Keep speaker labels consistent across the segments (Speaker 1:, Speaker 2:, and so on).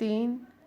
Speaker 1: 3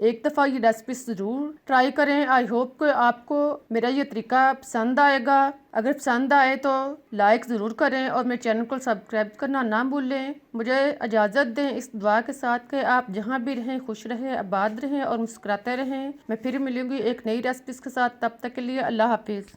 Speaker 1: एक दफ़ा ये रेसिपी ज़रूर ट्राई करें। आई होप कि आपको मेरा ये तरीका पसंद आएगा। अगर पसंद आए तो लाइक ज़रूर करें और मेरे चैनल को सब्सक्राइब करना ना भूलें। मुझे इजाज़त दें इस दुआ के साथ कि आप जहाँ भी रहें खुश रहें, आबाद रहें और मुस्कुराते रहें। मैं फिर मिलूँगी एक नई रेसिपीज़ के साथ। तब तक के लिए अल्लाह हाफिज़।